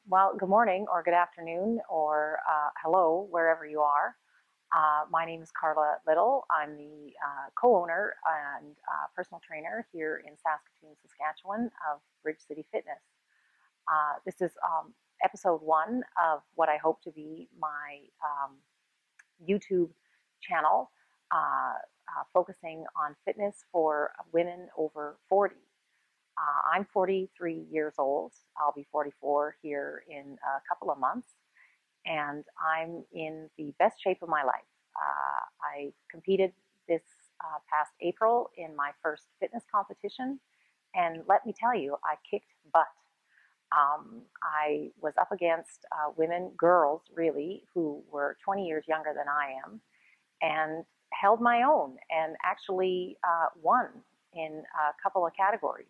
Well, good morning or good afternoon or hello, wherever you are. My name is Carla Little. I'm the co-owner and personal trainer here in Saskatoon, Saskatchewan of Bridge City Fitness. This is episode 1 of what I hope to be my YouTube channel focusing on fitness for women over 40. I'm 43 years old. I'll be 44 here in a couple of months, and I'm in the best shape of my life. I competed this past April in my first fitness competition, and let me tell you, I kicked butt. I was up against girls really, who were 20 years younger than I am, and held my own, and actually won in a couple of categories.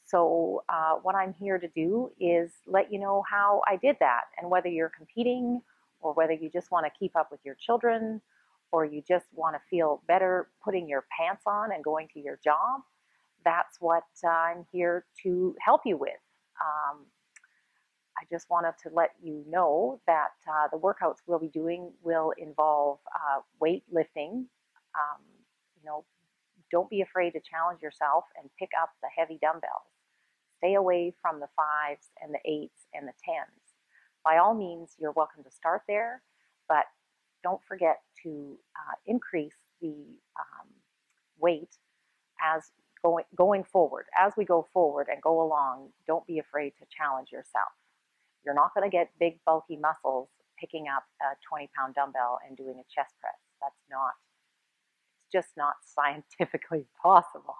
So what I'm here to do is let you know how I did that, and whether you're competing or whether you just want to keep up with your children or you just want to feel better putting your pants on and going to your job, that's what I'm here to help you with. I just wanted to let you know that the workouts we'll be doing will involve weight lifting. Don't be afraid to challenge yourself and pick up the heavy dumbbells. Stay away from the 5s and the 8s and the 10s. By all means, you're welcome to start there, but don't forget to increase the weight as going forward. As we go forward and go along, don't be afraid to challenge yourself. You're not going to get big, bulky muscles picking up a 20-pound dumbbell and doing a chest press. It's just not scientifically possible.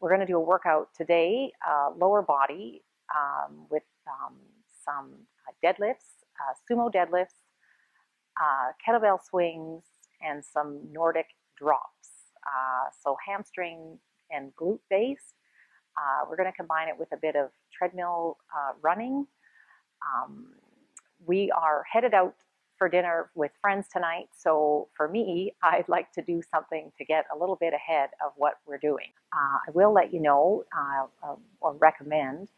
We're going to do a workout today, lower body, with some deadlifts, sumo deadlifts, kettlebell swings, and some Nordic drops. So hamstring and glute based. We're going to combine it with a bit of treadmill running. We are headed out for dinner with friends tonight, so for me, I'd like to do something to get a little bit ahead of what we're doing. I will let you know or recommend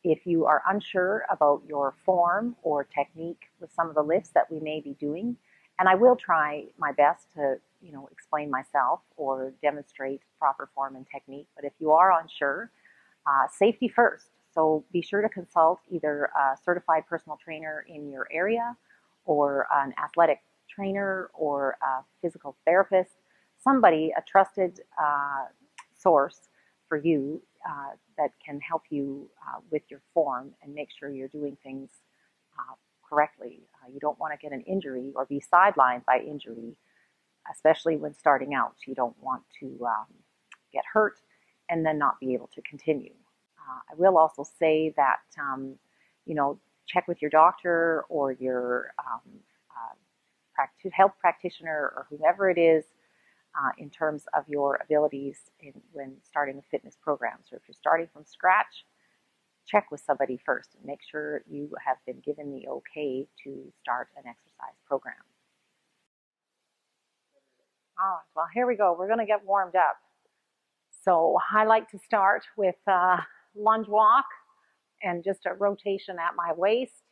if you are unsure about your form or technique with some of the lifts that we may be doing, and I will try my best to explain myself or demonstrate proper form and technique, but if you are unsure, safety first. So be sure to consult either a certified personal trainer in your area or an athletic trainer or a physical therapist, somebody, a trusted source for you that can help you with your form and make sure you're doing things correctly. You don't want to get an injury or be sidelined by injury, especially when starting out. You don't want to get hurt and then not be able to continue. I will also say that, check with your doctor or your health practitioner or whomever it is in terms of your abilities when starting a fitness program. So if you're starting from scratch, check with somebody first and make sure you have been given the okay to start an exercise program. All right, well, here we go. We're going to get warmed up. So I like to start with lunge walk and just a rotation at my waist,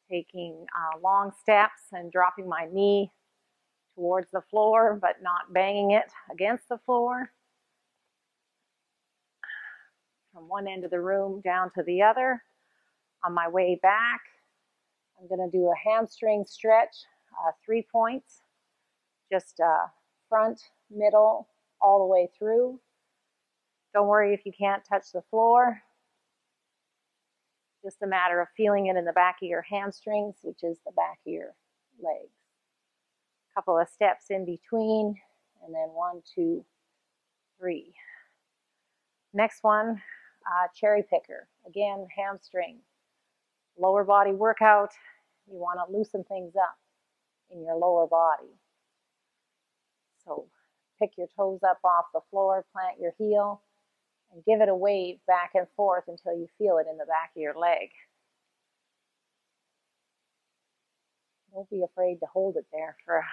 taking long steps and dropping my knee towards the floor, but not banging it against the floor. From one end of the room down to the other. On my way back, I'm going to do a hamstring stretch, 3 points, just front, middle, all the way through. Don't worry if you can't touch the floor. Just a matter of feeling it in the back of your hamstrings, which is the back of your legs. A couple of steps in between, and then 1, 2, 3. Next one, cherry picker. Again, hamstring. Lower body workout. You want to loosen things up in your lower body. So pick your toes up off the floor, plant your heel, and give it a wave back and forth until you feel it in the back of your leg. Don't be afraid to hold it there for an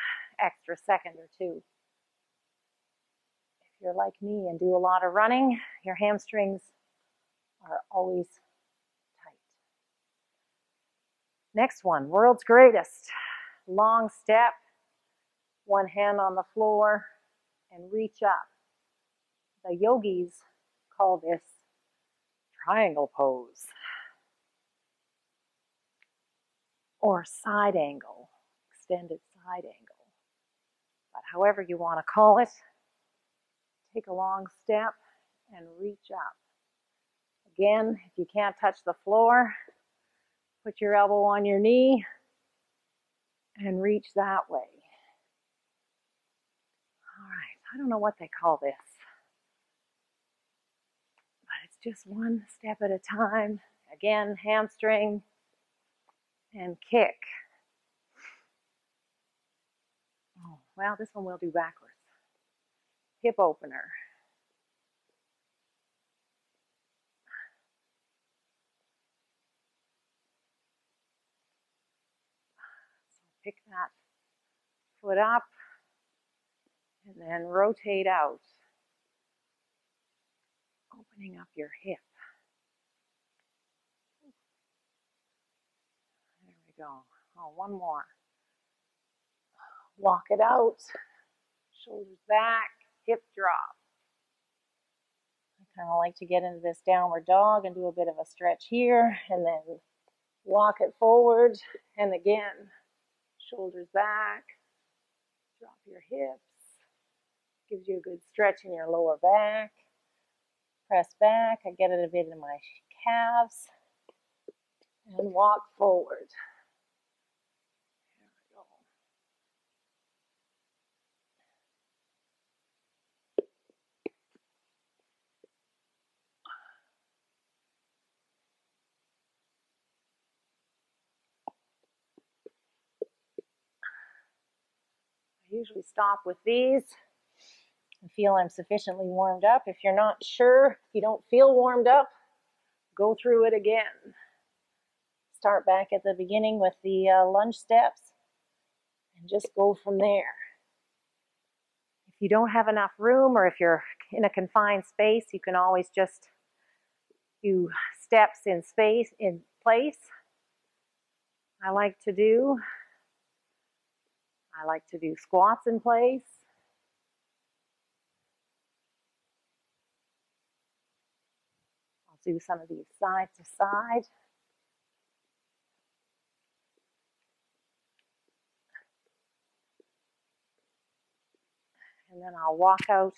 extra second or two. If you're like me and do a lot of running, your hamstrings are always Next one, world's greatest. Long step, one hand on the floor, and reach up. The yogis call this triangle pose or side angle, extended side angle. But however you want to call it, take a long step and reach up. Again, if you can't touch the floor, put your elbow on your knee and reach that way. All right, I don't know what they call this, but it's just one step at a time. Again, hamstring and kick. Oh, well, this one we'll do backwards. Hip opener. So pick that foot up and then rotate out, opening up your hip. There we go. Oh, one more. Walk it out, shoulders back, hip drop. I kind of like to get into this downward dog and do a bit of a stretch here, and then walk it forward, and again, shoulders back, drop your hips, gives you a good stretch in your lower back. Press back, I get it a bit in my calves, and walk forward. There we go. I usually stop with these and feel I'm sufficiently warmed up. If you're not sure, if you don't feel warmed up, go through it again. Start back at the beginning with the lunge steps and just go from there. If you don't have enough room, or if you're in a confined space, you can always just do steps in place. I like to do squats in place. I'll do some of these side to side. And then I'll walk out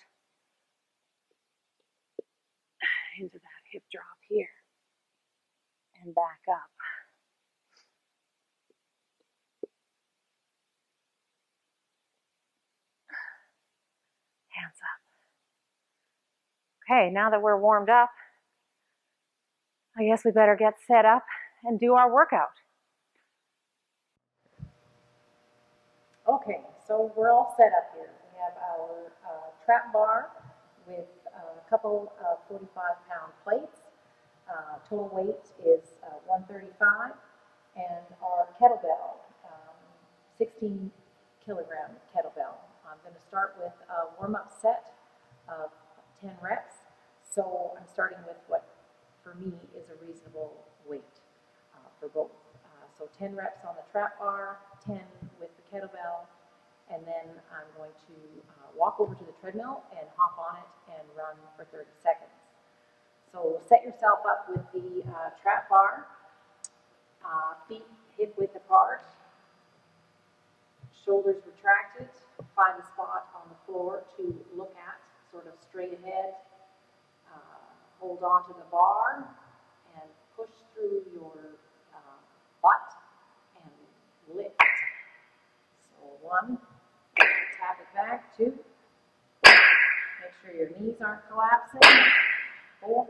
into that hip drop here and back up. Hands up. Okay, now that we're warmed up, I guess we better get set up and do our workout. Okay, so we're all set up here. We have our trap bar with a couple of 45-pound plates. Total weight is 135, and our kettlebell, 16-kilogram kettlebell. I'm going to start with a warm-up set of 10 reps. So I'm starting with what, for me, is a reasonable weight for both. So 10 reps on the trap bar, 10 with the kettlebell, and then I'm going to walk over to the treadmill and hop on it and run for 30 seconds. So set yourself up with the trap bar, feet hip width apart, shoulders retracted. Find a spot on the floor to look at, sort of straight ahead. Hold on to the bar and push through your butt and lift. So 1, tap it back, 2, make sure your knees aren't collapsing, 4,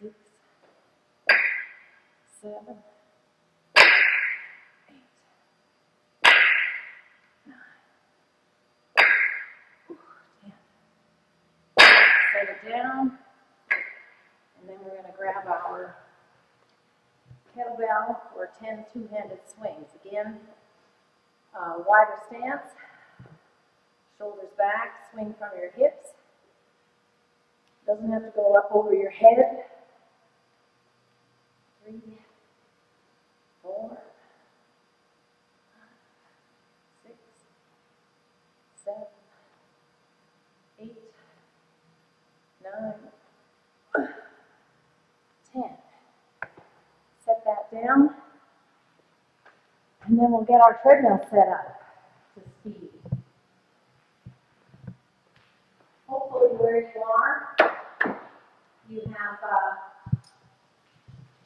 6, 7, 8, 9, 10. Set it down, and then we're going to grab our kettlebell for 10 two-handed swings. Again, wider stance, shoulders back, swing from your hips. Doesn't have to go up over your head. 3, 4, 6, 7, 8, 9, 10. Set that down, and then we'll get our treadmill set up to speed. Hopefully where you are, you have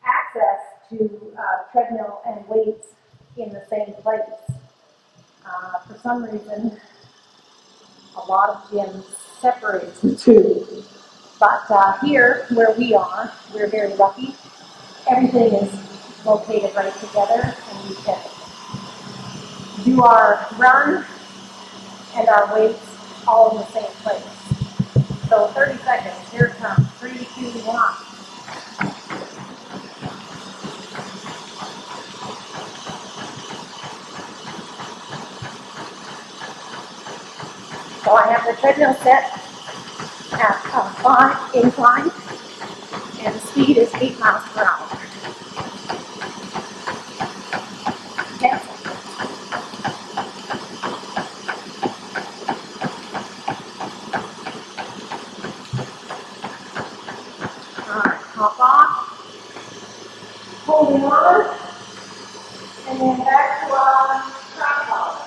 access to treadmill and weights in the same place. For some reason, a lot of gyms separate the two. But here, where we are, we're very lucky. Everything is located right together, and we can do our run and our weights all in the same place. So 30 seconds, here it comes. 3, 2, 1. So I have the treadmill set at 5 incline, and the speed is 8 miles per hour. Yes. Alright, hop off, holding on, and then back to our tripod.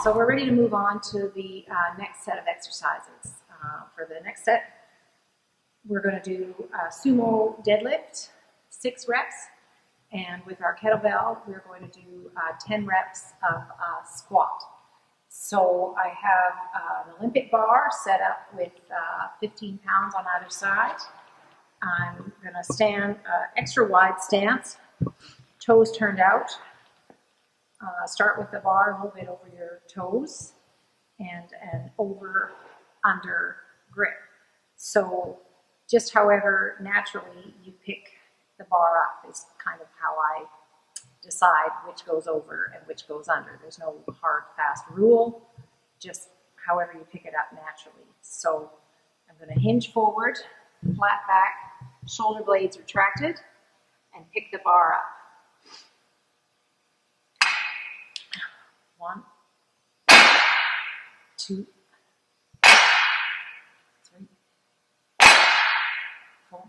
So we're ready to move on to the next set of exercises. For the next set, we're going to do sumo deadlift, 6 reps, and with our kettlebell, we're going to do 10 reps of squat. So I have an Olympic bar set up with 15 pounds on either side. I'm going to stand extra wide stance, toes turned out. Start with the bar a little bit over your toes and an over-under grip. So just however naturally you pick the bar up is kind of how I decide which goes over and which goes under. There's no hard, fast rule, just however you pick it up naturally. So I'm going to hinge forward, flat back, shoulder blades retracted, and pick the bar up. 1, 2, 3, 4,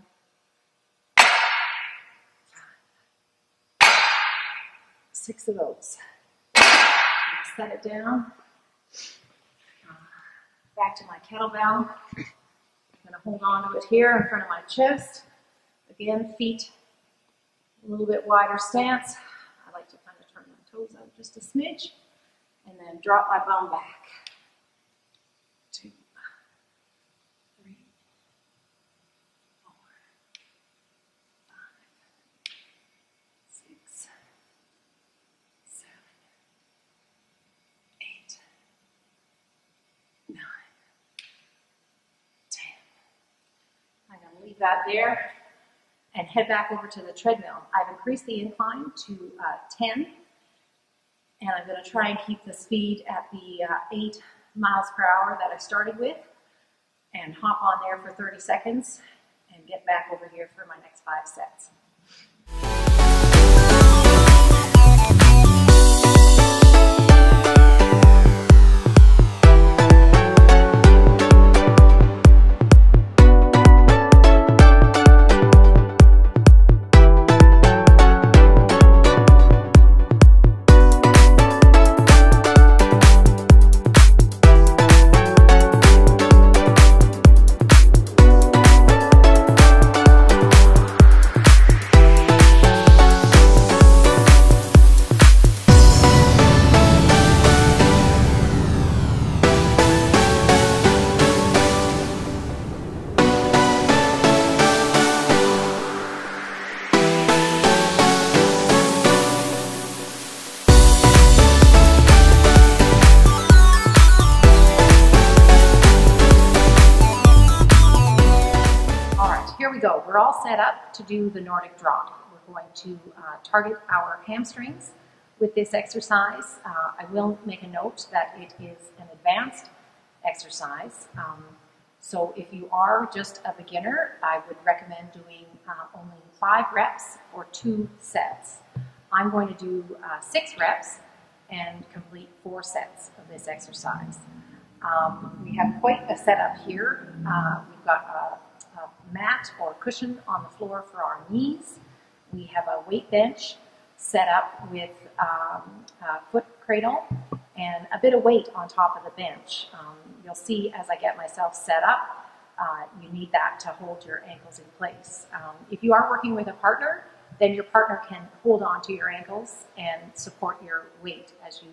5, 6 of those. Set it down. Back to my kettlebell. I'm going to hold on to it here in front of my chest. Again, feet a little bit wider stance. I like to kind of turn my toes out just a smidge. And then drop my bum back. 2, 3, 4, 5, 6, 7, 8, 9, 10. I'm going to leave that there and head back over to the treadmill. I've increased the incline to 10. And I'm going to try and keep the speed at the 8 miles per hour that I started with, and hop on there for 30 seconds and get back over here for my next 5 sets. Here we go. We're all set up to do the Nordic drop. We're going to target our hamstrings with this exercise. I will make a note that it is an advanced exercise. So if you are just a beginner, I would recommend doing only 5 reps or 2 sets. I'm going to do 6 reps and complete 4 sets of this exercise. We have quite a setup here. We've got a mat or cushion on the floor for our knees. We have a weight bench set up with a foot cradle and a bit of weight on top of the bench. You'll see as I get myself set up, you need that to hold your ankles in place. If you are working with a partner, then your partner can hold on to your ankles and support your weight as you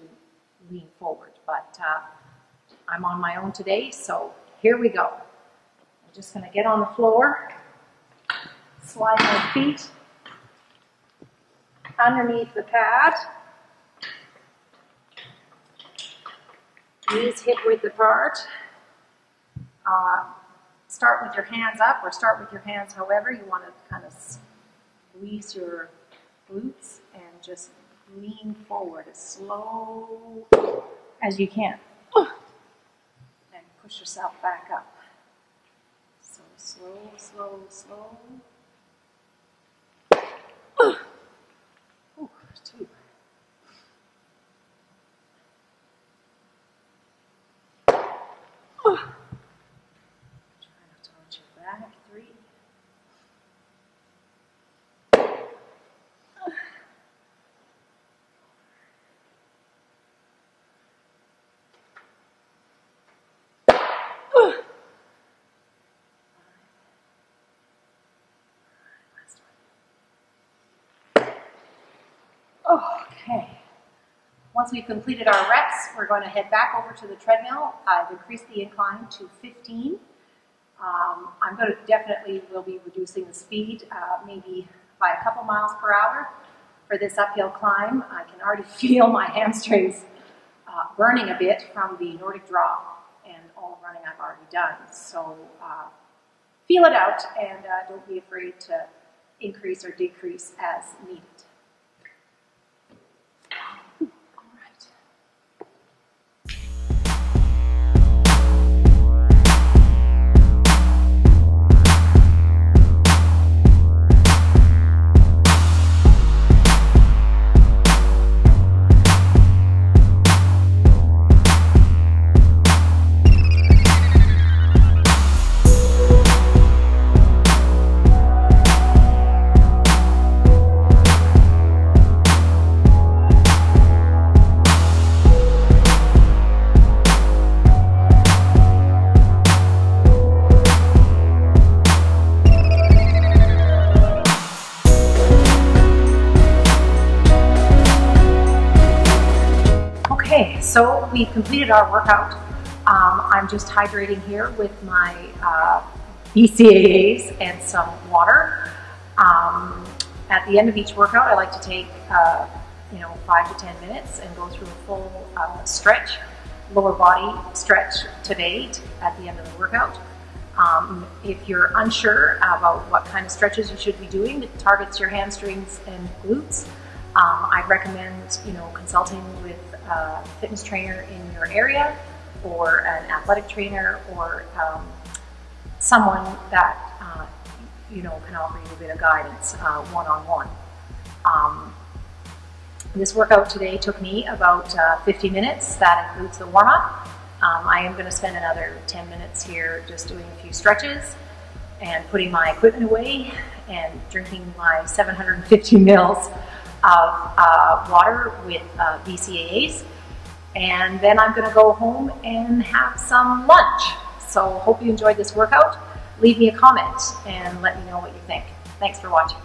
lean forward. But I'm on my own today, so here we go. Just going to get on the floor, slide my feet underneath the pad, knees hip width apart. Start with your hands up, or start with your hands however you want to kind of squeeze your glutes and just lean forward as slow as you can. And push yourself back up. So slow, slow, slow. Ooh, 2. Try not to arch your back. 3. Okay. Once we've completed our reps, we're going to head back over to the treadmill. I've increased the incline to 15. I'm going to definitely will be reducing the speed, maybe by a couple miles per hour for this uphill climb. I can already feel my hamstrings burning a bit from the Nordic drop and all the running I've already done. So feel it out and don't be afraid to increase or decrease as needed. Okay, so we've completed our workout. I'm just hydrating here with my BCAAs and some water. At the end of each workout, I like to take 5 to 10 minutes and go through a full stretch, lower body stretch to date at the end of the workout. If you're unsure about what kind of stretches you should be doing, it targets your hamstrings and glutes. I'd recommend, consulting with a fitness trainer in your area, or an athletic trainer, or someone that can offer you a bit of guidance one-on-one. This workout today took me about 50 minutes. That includes the warm-up. I am going to spend another 10 minutes here just doing a few stretches and putting my equipment away and drinking my 750 mils of water with BCAAs. And then I'm going to go home and have some lunch. So hope you enjoyed this workout. Leave me a comment and let me know what you think. Thanks for watching.